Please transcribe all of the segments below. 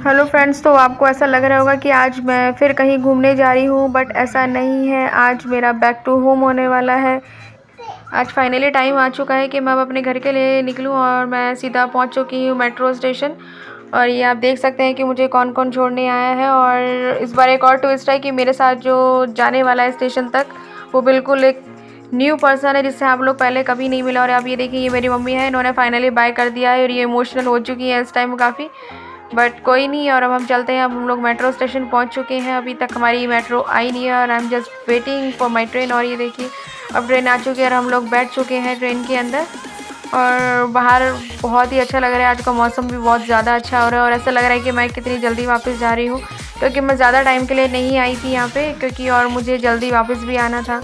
Hello friends, तो आपको ऐसा लग रहा होगा कि आज मैं फिर कहीं घूमने जा रही हूँ, बट ऐसा नहीं है। आज मेरा बैक टू होम होने वाला है। आज फाइनली टाइम आ चुका है कि मैं अब अपने घर के लिए निकलूँ और मैं सीधा पहुँच चुकी हूँ मेट्रो स्टेशन। और ये आप देख सकते हैं कि मुझे कौन कौन छोड़ने आया है। और इस बार एक और ट्विस्ट है कि मेरे साथ जो जाने वाला है स्टेशन तक, वो बिल्कुल एक न्यू पर्सन है जिससे आप लोग पहले कभी नहीं मिला। और आप ये देखिए, ये मेरी मम्मी है, इन्होंने फाइनली बाय कर दिया है और ये इमोशनल हो चुकी है इस टाइम काफ़ी। बट कोई नहीं, और अब हम चलते हैं। अब हम लोग मेट्रो स्टेशन पहुंच चुके हैं। अभी तक हमारी मेट्रो आई नहीं है और I am just waiting for my train. और ये देखिए, अब ट्रेन आ चुकी है और हम लोग बैठ चुके हैं ट्रेन के अंदर। और बाहर बहुत ही अच्छा लग रहा है, आज का मौसम भी बहुत ज़्यादा अच्छा हो रहा है। और ऐसा लग रहा है कि मैं कितनी जल्दी वापस जा रही हूँ, क्योंकि मैं ज़्यादा टाइम के लिए नहीं आई थी यहाँ पे, क्योंकि और मुझे जल्दी वापस भी आना था।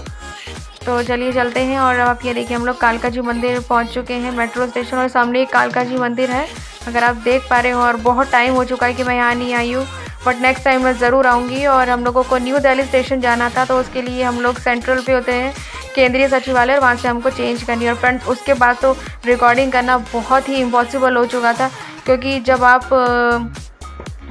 तो चलिए चलते हैं। और अब आप ये देखिए, हम लोग कालका जी मंदिर पहुंच चुके हैं मेट्रो स्टेशन, और सामने एक कालका जी मंदिर है, अगर आप देख पा रहे हो। और बहुत टाइम हो चुका है कि मैं यहाँ नहीं आई हूँ, बट नेक्स्ट टाइम मैं ज़रूर आऊँगी। और हम लोगों को न्यू दिल्ली स्टेशन जाना था, तो उसके लिए हम लोग सेंट्रल पे होते हैं, केंद्रीय सचिवालय, और वहाँ से हमको चेंज करनी है। और फ्रेंड्स, उसके बाद तो रिकॉर्डिंग करना बहुत ही इम्पॉसिबल हो चुका था, क्योंकि जब आप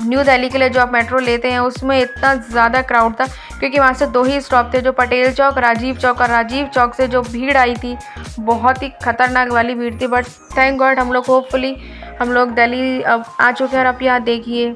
न्यू दिल्ली के लिए जो आप मेट्रो लेते हैं उसमें इतना ज़्यादा क्राउड था, क्योंकि वहाँ से 2 ही स्टॉप थे, जो पटेल चौक, राजीव चौक। और राजीव चौक से जो भीड़ आई थी, बहुत ही खतरनाक वाली भीड़ थी। बट थैंक गॉड, हम लोग होपफुली हम लोग दिल्ली अब आ चुके हैं। और आप यहाँ देखिए,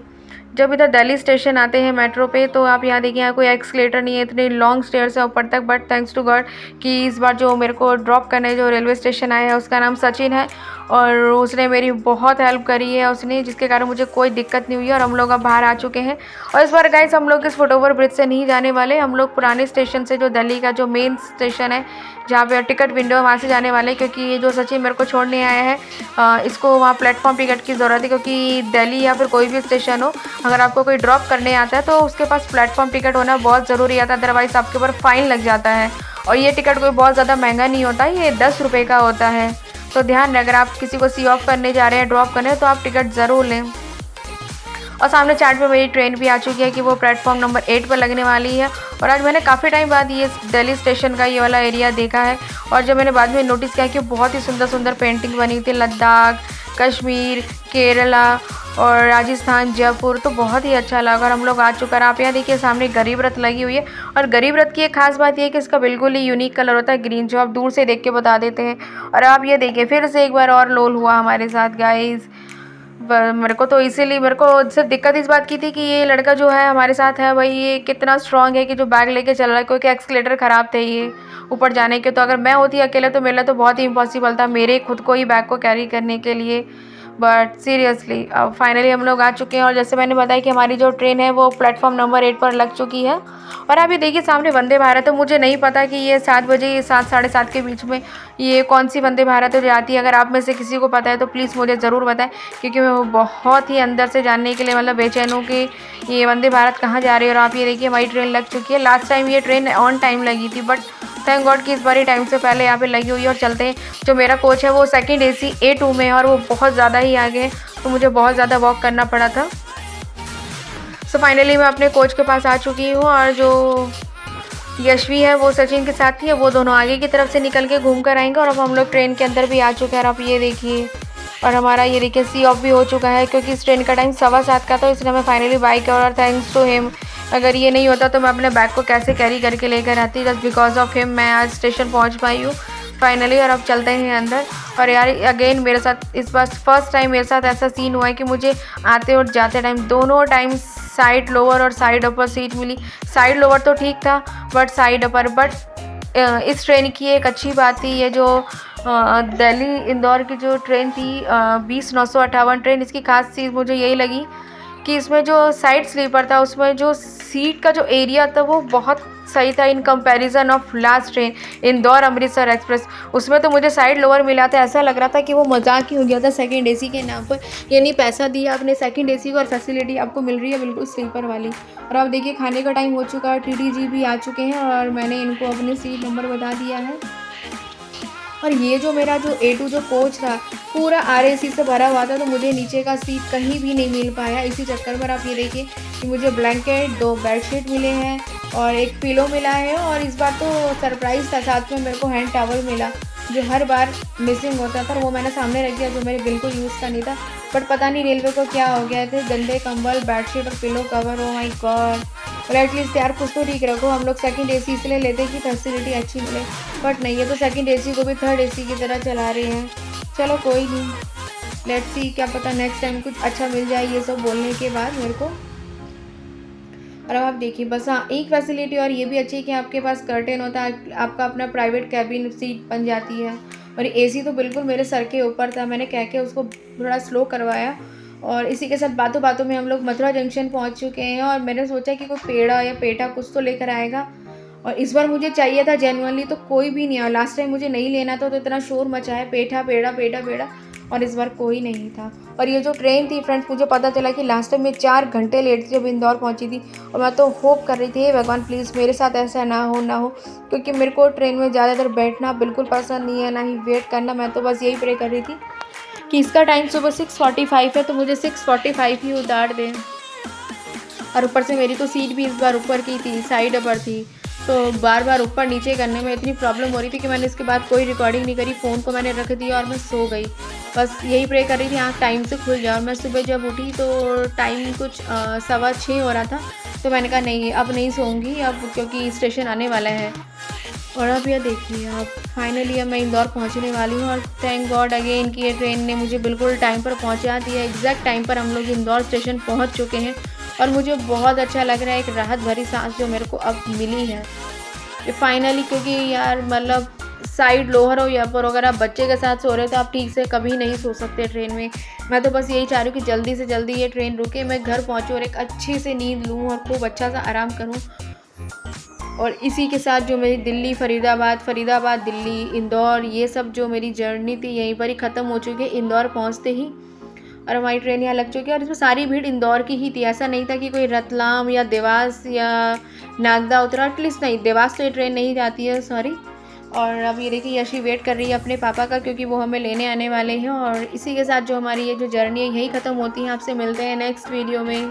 जब इधर दिल्ली स्टेशन आते हैं मेट्रो पे, तो आप यहाँ देखिए, यहाँ कोई एक्सलेटर नहीं है, इतनी लॉन्ग स्टेयर्स है ऊपर तक। बट थैंक्स टू गॉड कि इस बार जो मेरे को ड्रॉप करने जो रेलवे स्टेशन आया है, उसका नाम सचिन है, और उसने मेरी बहुत हेल्प करी है उसने, जिसके कारण मुझे कोई दिक्कत नहीं हुई। और हम लोग अब बाहर आ चुके हैं। और इस बार गाइस, हम लोग इस फुटओवर ब्रिज से नहीं जाने वाले, हम लोग पुराने स्टेशन से, जो दिल्ली का जो मेन स्टेशन है, जहाँ पे टिकट विंडो है, वहाँ से जाने वाले। क्योंकि ये जो सचिन मेरे को छोड़ने आया है, इसको वहाँ प्लेटफॉर्म टिकट की ज़रूरत है, क्योंकि दिल्ली या फिर कोई भी स्टेशन हो, अगर आपको कोई ड्रॉप करने आता है तो उसके पास प्लेटफॉर्म टिकट होना बहुत ज़रूरी आता है, अदरवाइज़ आपके ऊपर फ़ाइन लग जाता है। और ये टिकट कोई बहुत ज़्यादा महंगा नहीं होता, ये 10 रुपये का होता है। तो ध्यान रहे, अगर आप किसी को सी ऑफ करने जा रहे हैं, ड्रॉप करने, तो आप टिकट ज़रूर लें। और सामने चार्ट पे मेरी ट्रेन भी आ चुकी है कि वो प्लेटफॉर्म नंबर 8 पर लगने वाली है। और आज मैंने काफ़ी टाइम बाद ये दिल्ली स्टेशन का ये वाला एरिया देखा है। और जब मैंने बाद में नोटिस किया कि बहुत ही सुंदर सुंदर पेंटिंग बनी थी, लद्दाख, कश्मीर, केरला और राजस्थान, जयपुर, तो बहुत ही अच्छा लगा। और हम लोग आ चुका है। आप यहाँ देखिए, सामने गरीब रथ लगी हुई है। और गरीब रथ की एक खास बात ये है कि इसका बिल्कुल ही यूनिक कलर होता है, ग्रीन, जो आप दूर से देख के बता देते हैं। और आप ये देखिए, फिर से एक बार और लोल हुआ हमारे साथ गाइस। मेरे को तो इसीलिए, मेरे को सिर्फ दिक्कत इस बात की थी कि ये लड़का जो है हमारे साथ है भाई, ये कितना स्ट्रांग है कि जो बैग लेके चल रहा है, क्योंकि एक्सलेटर ख़राब थे ये ऊपर जाने के। तो अगर मैं होती अकेले, तो मेरे लिए तो बहुत ही इम्पॉसिबल था, मेरे खुद को ही बैग को कैरी करने के लिए। बट सीरियसली, अब फाइनली हम लोग आ चुके हैं। और जैसे मैंने बताया कि हमारी जो ट्रेन है वो प्लेटफॉर्म नंबर 8 पर लग चुकी है। और अभी देखिए, सामने वंदे भारत है। तो मुझे नहीं पता कि ये 7 बजे, 7 साढ़े 7 के बीच में ये कौन सी वंदे भारत है जो आती है। अगर आप में से किसी को पता है तो प्लीज़ मुझे ज़रूर बताएं, क्योंकि मैं बहुत ही अंदर से जानने के लिए मतलब बेचैन हूँ कि ये वंदे भारत कहाँ जा रही है। और आप ये देखिए, हमारी ट्रेन लग चुकी है। लास्ट टाइम ये ट्रेन ऑन टाइम लगी थी, बट थैंक गॉड कि इस बार ही टाइम से पहले यहाँ पे लगी हुई है। और चलते हैं। जो मेरा कोच है वो सेकंड AC A2 में है, और वो बहुत ज़्यादा ही आगे है, तो मुझे बहुत ज़्यादा वॉक करना पड़ा था। सो फाइनली मैं अपने कोच के पास आ चुकी हूँ। और जो यशवी है वो सचिन के साथ थी, वो दोनों आगे की तरफ से निकल के घूम कर आएंगे। और अब हम लोग ट्रेन के अंदर भी आ चुके हैं। और आप ये देखिए, और हमारा ये देखिए सी ऑफ भी हो चुका है, क्योंकि इस ट्रेन का टाइम 7:15 का था, इसलिए हमें फाइनली बाय किया। और थैंक्स टू हिम, अगर ये नहीं होता तो मैं अपने बैग को कैसे कैरी करके लेकर आती। जस्ट बिकॉज ऑफ हिम मैं आज स्टेशन पहुँच पाई हूँ फाइनली। और अब चलते हैं अंदर। और यार अगेन मेरे साथ इस बार फर्स्ट टाइम मेरे साथ ऐसा सीन हुआ है कि मुझे आते और जाते टाइम दोनों टाइम साइड लोअर और साइड अपर सीट मिली। साइड लोअर तो ठीक था, बट साइड अपर, बट इस ट्रेन की एक अच्छी बात थी, ये जो दिल्ली इंदौर की जो ट्रेन थी 20/958 ट्रेन, इसकी खास चीज़ मुझे यही लगी कि इसमें जो साइड स्लीपर था, उसमें जो सीट का जो एरिया था वो बहुत सही था in comparison of last train Indore Amritsar express. उसमें तो मुझे साइड लोअर मिला था, ऐसा लग रहा था कि वो मजाक ही हो गया था सेकंड AC के नाम पर। यानी पैसा दिया आपने सेकंड AC को और फैसिलिटी आपको मिल रही है बिल्कुल स्लीपर वाली। और अब देखिए, खाने का टाइम हो चुका है, TTG भी आ चुके हैं, और मैंने इनको अपने सीट नंबर बता दिया है। और ये जो मेरा जो A2 जो कोच था, पूरा RAC से भरा हुआ था, तो मुझे नीचे का सीट कहीं भी नहीं मिल पाया। इसी चक्कर पर आप ये देखिए कि मुझे ब्लैंकेट, 2 बेडशीट मिले हैं और एक पिलो मिला है। और इस बार तो सरप्राइज़ था, साथ में मेरे को हैंड टॉवल मिला, जो हर बार मिसिंग होता था, वो मैंने सामने रख दिया, जो मेरे बिल्कुल यूज़ का नहीं था। बट पता नहीं रेलवे को क्या हो गया थे, गंदे कंबल, बेडशीट और pillow cover, oh my God. और एटलीस्ट यार कुछ तो ठीक रखो, हम लोग सेकंड एसी इसलिए लेते हैं कि फैसिलिटी अच्छी मिले, बट नहीं, ये तो सेकंड एसी को भी थर्ड एसी की तरह चला रहे हैं। चलो कोई नहीं, लेट्स सी, क्या पता नेक्स्ट टाइम कुछ अच्छा मिल जाए ये सब बोलने के बाद मेरे को। और अब आप देखिए बस, हाँ एक फैसिलिटी और ये भी अच्छी है कि आपके पास कर्टेन होता है, आपका अपना प्राइवेट कैबिन सीट बन जाती है। और एसी तो बिल्कुल मेरे सर के ऊपर था, मैंने कह के उसको थोड़ा स्लो करवाया। और इसी के साथ बातों बातों में हम लोग मथुरा जंक्शन पहुंच चुके हैं, और मैंने सोचा कि कोई पेड़ा या पेठा कुछ तो लेकर आएगा। और इस बार मुझे चाहिए था जेन्युइनली, तो कोई भी नहीं आया। लास्ट टाइम मुझे नहीं लेना था तो इतना शोर मचा है, पेठा पेड़ा पेड़ा पेड़ा, और इस बार कोई नहीं था। और ये जो ट्रेन थी फ्रेंड्स, मुझे पता चला कि लास्ट टाइम मैं 4 घंटे लेट थी जब इंदौर पहुंची थी। और मैं तो होप कर रही थी, हे भगवान प्लीज़ मेरे साथ ऐसा ना हो, क्योंकि मेरे को ट्रेन में ज़्यादा देर बैठना बिल्कुल पसंद नहीं है, ना ही वेट करना। मैं तो बस यही प्रे कर रही थी कि इसका टाइम सुबह 6:45 है, तो मुझे 6:45 ही उतार दें। और ऊपर से मेरी तो सीट भी इस बार ऊपर की थी, साइड पर थी, तो बार बार ऊपर नीचे करने में इतनी प्रॉब्लम हो रही थी कि मैंने इसके बाद कोई रिकॉर्डिंग नहीं करी, फ़ोन को मैंने रख दिया और मैं सो गई। बस यही प्रे कर रही थी आँख टाइम से खुल जाए। और मैं सुबह जब उठी तो टाइम कुछ 6:15 हो रहा था, तो मैंने कहा नहीं अब नहीं सोऊंगी अब, क्योंकि स्टेशन आने वाला है। और अब यह देखिए, अब फाइनली अब मैं इंदौर पहुंचने वाली हूँ। और थैंक गॉड अगेन कि ये ट्रेन ने मुझे बिल्कुल टाइम पर पहुंचा दिया। एग्जैक्ट टाइम पर हम लोग इंदौर स्टेशन पहुंच चुके हैं, और मुझे बहुत अच्छा लग रहा है, एक राहत भरी सांस जो मेरे को अब मिली है ये फाइनली। क्योंकि यार मतलब साइड लोअर हो या पर अगर आप बच्चे के साथ सो रहे हो तो आप ठीक से कभी नहीं सो सकते ट्रेन में। मैं तो बस यही चाह रही हूँ कि जल्दी से जल्दी ये ट्रेन रुके, मैं घर पहुँचूँ और एक अच्छी से नींद लूँ और खूब अच्छा सा आराम करूँ। और इसी के साथ जो मेरी दिल्ली फरीदाबाद दिल्ली इंदौर, ये सब जो मेरी जर्नी थी यहीं पर ही ख़त्म हो चुकी है इंदौर पहुँचते ही। और हमारी ट्रेन यहाँ लग चुकी है, और इसमें सारी भीड़ इंदौर की ही थी। ऐसा नहीं था कि कोई रतलाम या देवास या नागदा उतरा, एटलीस्ट नहीं, देवास तो ये ट्रेन नहीं जाती है, सॉरी। और अब ये देखिए यशी वेट कर रही है अपने पापा का, क्योंकि वो हमें लेने आने वाले हैं। और इसी के साथ जो हमारी ये जो जर्नी है यही ख़त्म होती है। आपसे मिलते हैं नेक्स्ट वीडियो में।